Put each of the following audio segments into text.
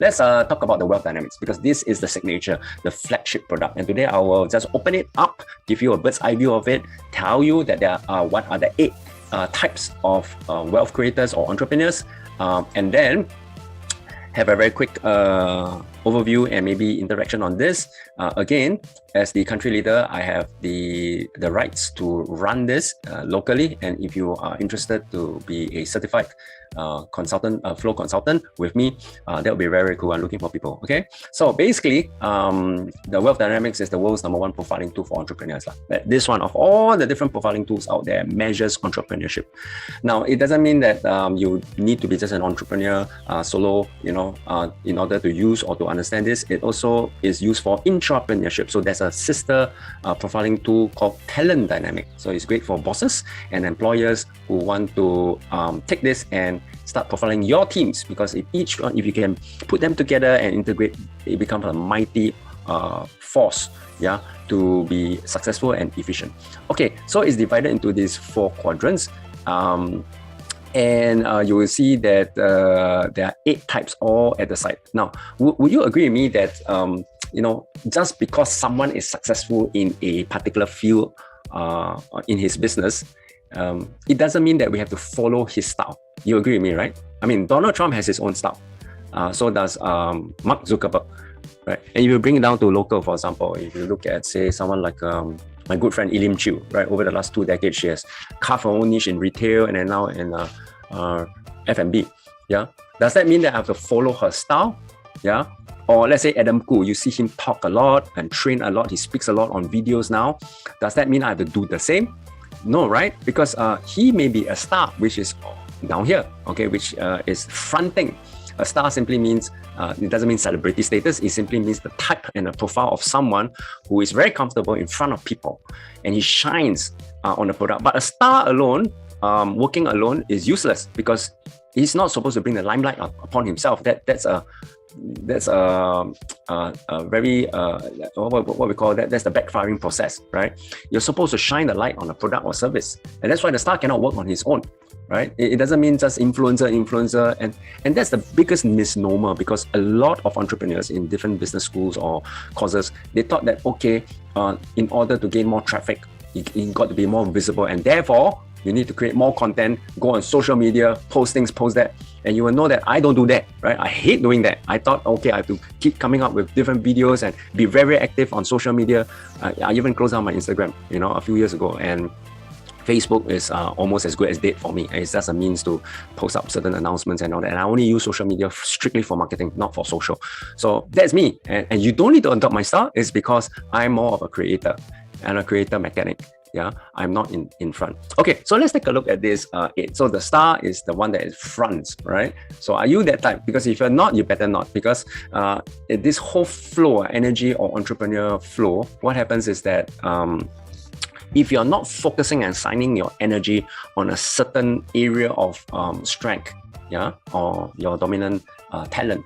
let's talk about the wealth dynamics, because this is the signature, the flagship product. And today I will just open it up, give you a bird's eye view of it, tell you that there are what are the 8 types of wealth creators or entrepreneurs, and then have a very quick overview and maybe interaction on this. Again, as the country leader, I have the rights to run this locally. And if you are interested to be a certified consultant, flow consultant with me, that would be very, very cool. I'm looking for people. Okay. So basically, the Wealth Dynamics is the world's #1 profiling tool for entrepreneurs. This one of all the different profiling tools out there measures entrepreneurship. Now, it doesn't mean that you need to be just an entrepreneur solo, in order to use or to understand this. It also is used for intrapreneurship. So there's a sister profiling tool called Talent Dynamic. So it's great for bosses and employers who want to take this and start profiling your teams, because if you can put them together and integrate, it becomes a mighty force, to be successful and efficient. Okay, so it's divided into these 4 quadrants. And you will see that there are 8 types all at the side. Now, would you agree with me that just because someone is successful in a particular field in his business, it doesn't mean that we have to follow his style. You agree with me, right? I mean, Donald Trump has his own style. So does Mark Zuckerberg, right? And if you bring it down to local, for example, if you look at, say, someone like my good friend Elim Chew, right? Over the last 2 decades, she has carved her own niche in retail and then now in F&B. Yeah. Does that mean that I have to follow her style? Yeah. Or let's say Adam Khoo, you see him talk a lot and train a lot. He speaks a lot on videos now. Does that mean I have to do the same? No, right? Because he may be a star, which is down here, okay, which is fronting. A star simply means, it doesn't mean celebrity status. It simply means the type and the profile of someone who is very comfortable in front of people and he shines on the product. But a star alone, working alone, is useless because he's not supposed to bring the limelight upon himself. That's a very what we call that. That's the backfiring process, right? You're supposed to shine the light on a product or service, and that's why the star cannot work on his own, right? It doesn't mean just influencer, and that's the biggest misnomer, because a lot of entrepreneurs in different business schools or courses, they thought that in order to gain more traffic, you got to be more visible, and therefore you need to create more content, go on social media, post that, and you will know that I don't do that, right? I hate doing that. I thought, okay, I have to keep coming up with different videos and be very active on social media. I even closed down my Instagram, a few years ago, and Facebook is almost as good as dead for me. It's just a means to post up certain announcements and all that. And I only use social media strictly for marketing, not for social. So that's me. And you don't need to adopt my style. It's because I'm more of a creator and a creator mechanic. Yeah, I'm not in front. Okay, so let's take a look at this 8. So the star is the one that is front, right? So are you that type? Because if you're not, you better not. Because this whole flow, energy or entrepreneur flow, what happens is that if you're not focusing and assigning your energy on a certain area of strength, or your dominant talent,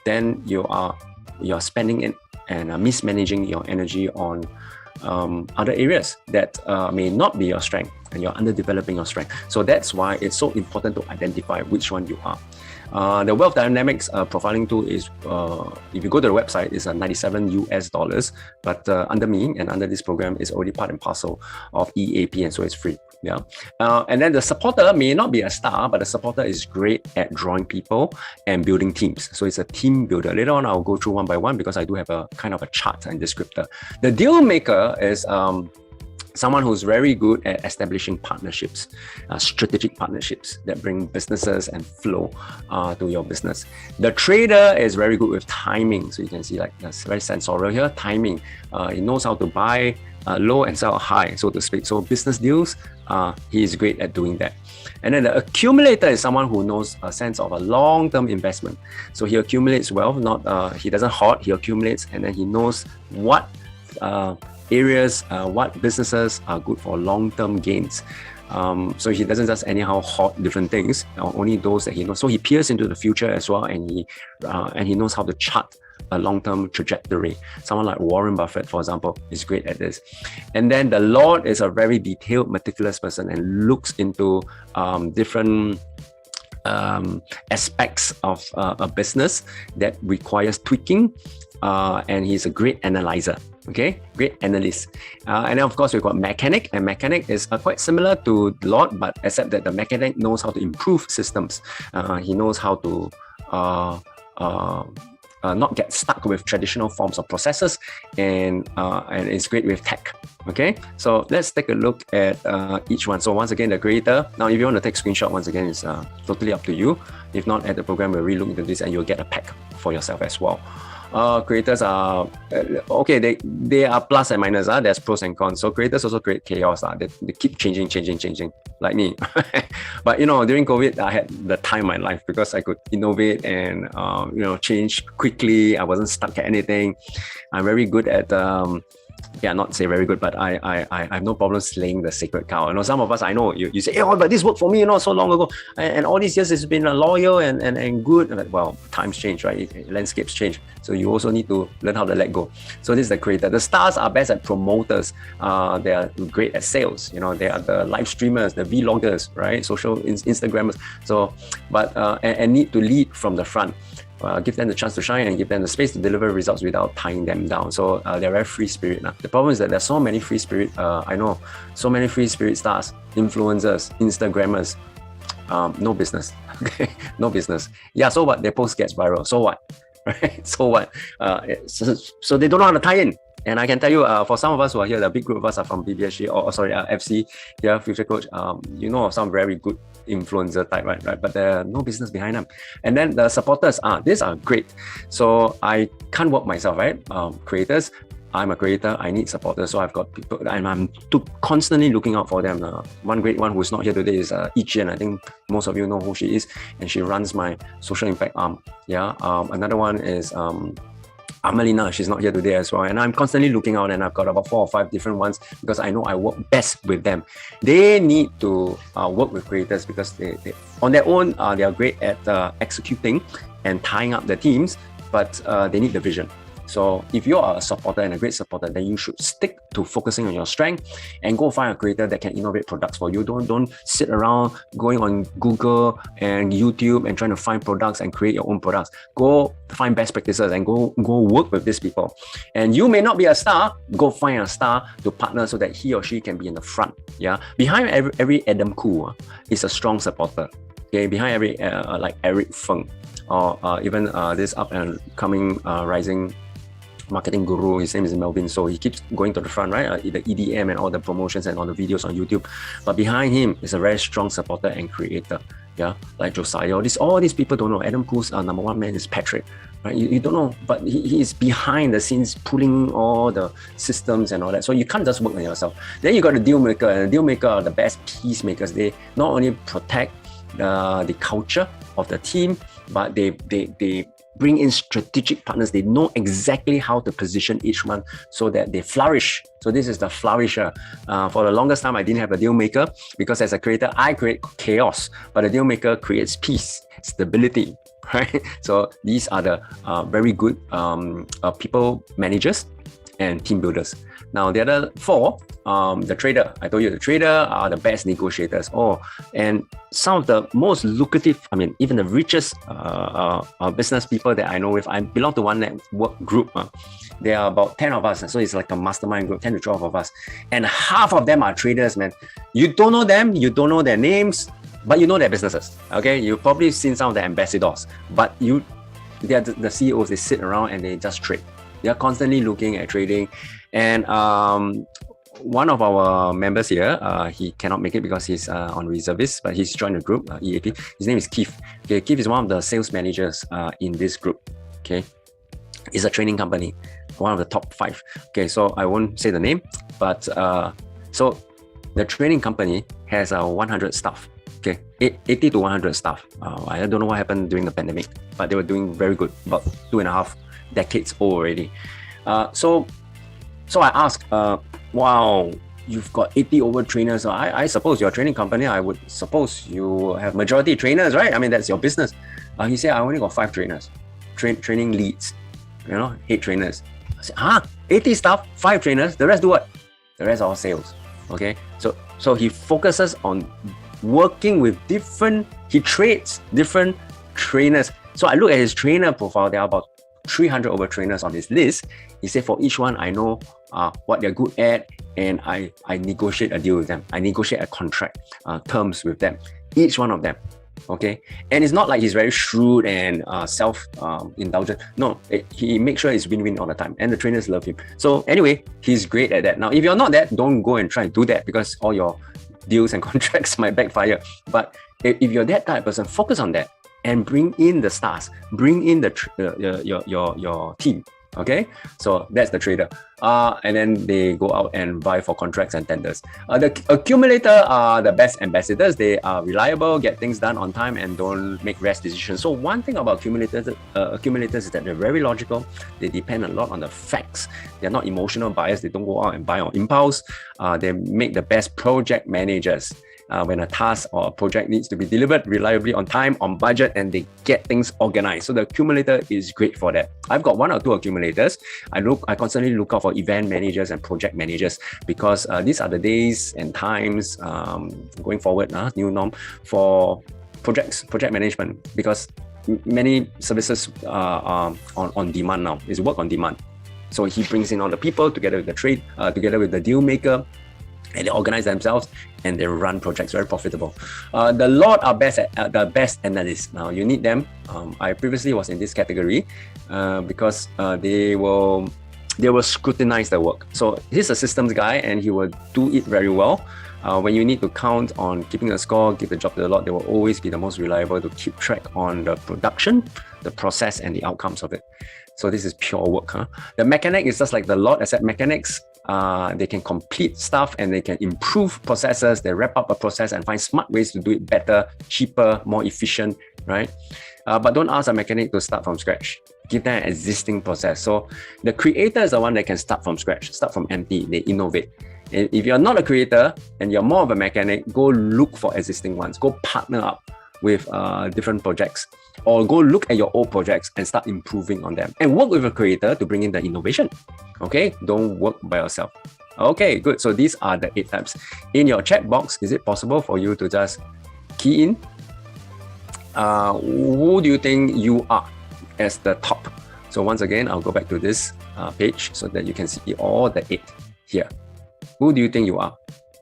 then you're spending it and mismanaging your energy on other areas that may not be your strength, and you're underdeveloping your strength. So that's why it's so important to identify which one you are. The Wealth Dynamics profiling tool is, if you go to the website, it's $97, but under me and under this program is already part and parcel of EAP, and so it's free. Yeah, and then the supporter may not be a star, but the supporter is great at drawing people and building teams. So it's a team builder. Later on, I'll go through one by one because I do have a kind of a chart and descriptor. The deal maker is someone who's very good at establishing partnerships, strategic partnerships that bring businesses and flow to your business. The trader is very good with timing. So you can see that's very sensorial here, timing. He knows how to buy low and sell high, so to speak. So business deals, he is great at doing that. And then the accumulator is someone who knows a sense of a long-term investment. So he accumulates wealth, he doesn't hoard, he accumulates, and then he knows what areas, what businesses are good for long-term gains. So he doesn't just anyhow hoard different things, only those that he knows. So he peers into the future as well, and he knows how to chart a long-term trajectory. Someone like Warren Buffett, for example, is great at this. And then the Lord is a very detailed, meticulous person and looks into different aspects of a business that requires tweaking, and he's a great analyzer. Okay, great analyst. And then of course we've got mechanic, and mechanic is quite similar to Lord, but except that the mechanic knows how to improve systems. He knows how to not get stuck with traditional forms of processes, and it's great with tech. Okay, so let's take a look at each one. So once again, the creator. Now, if you want to take screenshot, once again, it's totally up to you. If not, at the program, we'll relook into this and you'll get a pack for yourself as well. Creators are okay, they are plus and minus. There's pros and cons. So creators also create chaos. They keep changing, like me. But during COVID, I had the time of my life because I could innovate and change quickly. I wasn't stuck at anything. I'm very good at not say very good, but I have no problem slaying the sacred cow. Some of us, I know you say, but this worked for me, so long ago, and all these years it's been loyal and good. Like, well, times change, right? Landscapes change, so you also need to learn how to let go. So this is the creator. The stars are best at promoters. They are great at sales. They are the live streamers, the vloggers, right? Social Instagrammers. So, but and need to lead from the front. Give them the chance to shine and give them the space to deliver results without tying them down. So they're very free spirit now. The problem is that there's so many free spirit, I know, so many free spirit stars, influencers, Instagrammers, no business. Okay, no business. Yeah, so what? Their post gets viral. So what? Right? So what? So they don't know how to tie in. And I can tell you, for some of us who are here, the big group of us are from BBSG FC, yeah, Future Coach. Of some very good influencer type, right? But there's no business behind them. And then the supporters, these are great. So I can't work myself, right? Creators, I'm a creator, I need supporters. So I've got people, and I'm constantly looking out for them. One great one who's not here today is Ichian. I think most of you know who she is, and she runs my social impact arm. Yeah. Another one is Amelina, she's not here today as well. And I'm constantly looking out, and I've got about 4 or 5 different ones because I know I work best with them. They need to work with creators because they on their own, they are great at executing and tying up the teams, but they need the vision. So if you are a supporter and a great supporter, then you should stick to focusing on your strength and go find a creator that can innovate products for you. Don't sit around going on Google and YouTube and trying to find products and create your own products. Go find best practices and go work with these people. And you may not be a star, go find a star to partner so that he or she can be in the front. Yeah, behind every Adam Khoo is a strong supporter. Okay, behind every like Eric Feng or even this up and coming rising marketing guru, his name is Melvin, so he keeps going to the front, right? The EDM and all the promotions and all the videos on YouTube. But behind him is a very strong supporter and creator, yeah, like Josiah. All these people don't know. Adam Khoo's number one man is Patrick, right? You don't know, but he is behind the scenes pulling all the systems and all that. So you can't just work on yourself. Then you got the deal maker, and the deal maker are the best peacemakers. They not only protect the culture of the team, but they bring in strategic partners. They know exactly how to position each one so that they flourish. So this is the flourisher. For the longest time, I didn't have a deal maker because as a creator, I create chaos, but a deal maker creates peace, stability, right? So these are the very good people managers and team builders. Now, the other 4, the trader. I told you the trader are the best negotiators. And some of the most lucrative, even the richest business people that I know with, I belong to one network group. There are about 10 of us. So it's like a mastermind group, 10 to 12 of us. And half of them are traders, man. You don't know them, you don't know their names, but you know their businesses. Okay, you've probably seen some of the ambassadors, but they are the CEOs. They sit around and they just trade. They are constantly looking at trading. And one of our members here, he cannot make it because he's on reservist, but he's joined the group, EAP. His name is Keith. Okay, Keith is one of the sales managers in this group. Okay, it's a training company, one of the top 5. Okay, so I won't say the name, but so the training company has 100 staff. Okay, 80 to 100 staff. I don't know what happened during the pandemic, but they were doing very good, about 2.5 decades old already. So I asked, wow, you've got 80 over trainers. I suppose you're a training company. I would suppose you have majority trainers, right? That's your business. He said, I only got 5 trainers, training leads, head trainers. I said, 80 staff, 5 trainers. The rest do what? The rest are all sales. Okay, so he focuses on working with he trades different trainers. So I look at his trainer profile, there are about 300 over trainers on his list. He said for each one, I know what they're good at, and I negotiate a deal with them. I negotiate a contract, terms with them, each one of them. Okay, and it's not like he's very shrewd and self-indulgent. No, he makes sure it's win-win all the time, and the trainers love him. So anyway, he's great at that. Now, if you're not that, don't go and try and do that, because all your deals and contracts might backfire. But if you're that type of person, focus on that and bring in the stars, bring in your team. Okay, so that's the trader. And then they go out and vie for contracts and tenders. The accumulator are the best ambassadors. They are reliable, get things done on time, and don't make rash decisions. So one thing about accumulators is that they're very logical. They depend a lot on the facts. They're not emotional buyers. They don't go out and buy on impulse. They make the best project managers. When a task or a project needs to be delivered reliably on time, on budget, and they get things organized. So the accumulator is great for that. I've got 1 or 2 accumulators. I constantly look out for event managers and project managers, because these are the days and times going forward, new norm for project management, because many services are on demand now. It's work on demand. So he brings in all the people together with the trade, together with the deal maker, and they organize themselves and they run projects very profitable. The lot are the best analysts. Now you need them. I previously was in this category because they will scrutinize the work. So he's a systems guy and he will do it very well. When you need to count on keeping a score, give the job to the lot, they will always be the most reliable to keep track on the production, the process, and the outcomes of it. So this is pure work. The mechanic is just like the lot asset mechanics. They can complete stuff and they can improve processes. They wrap up a process and find smart ways to do it better, cheaper, more efficient, right? But don't ask a mechanic to start from scratch. Give them an existing process. So the creator is the one that can start from scratch, start from empty. They innovate. If you're not a creator and you're more of a mechanic, go look for existing ones. Go partner up with different projects, or go look at your old projects and start improving on them, and work with a creator to bring in the innovation. Okay, don't work by yourself. Okay, good. So these are the 8 types. In your chat box, is it possible for you to just key in who do you think you are as the top? So once again, I'll go back to this page so that you can see all the 8 here. Who do you think you are?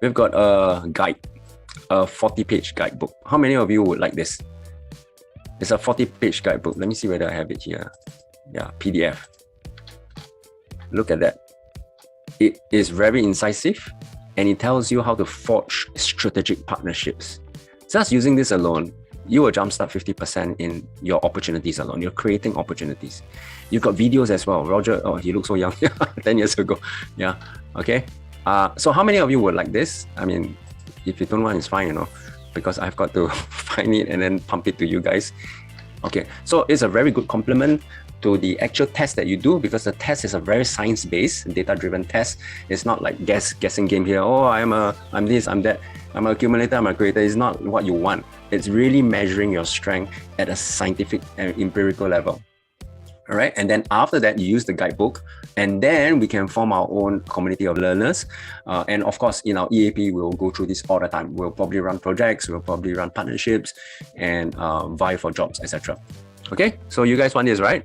We've got a guide, a 40-page guidebook. How many of you would like this? It's a 40-page guidebook. Let me see whether I have it here. Yeah, PDF. Look at that. It is very incisive and it tells you how to forge strategic partnerships. Just using this alone, you will jumpstart 50% in your opportunities alone. You're creating opportunities. You've got videos as well. Roger, oh, he looks so young, 10 years ago. Yeah, okay. So how many of you would like this? I mean, if you don't want, it's fine, because I've got to find it and then pump it to you guys. Okay, so it's a very good complement to the actual test that you do, because the test is a very science-based, data-driven test. It's not like guessing game here. Oh, I'm this, I'm that. I'm an accumulator, I'm a creator. It's not what you want. It's really measuring your strength at a scientific and empirical level. All right, and then after that, you use the guidebook, and then we can form our own community of learners. And of course, in our EAP, we'll go through this all the time. We'll probably run projects, we'll probably run partnerships, and vie for jobs, etc. Okay, so you guys want this, right?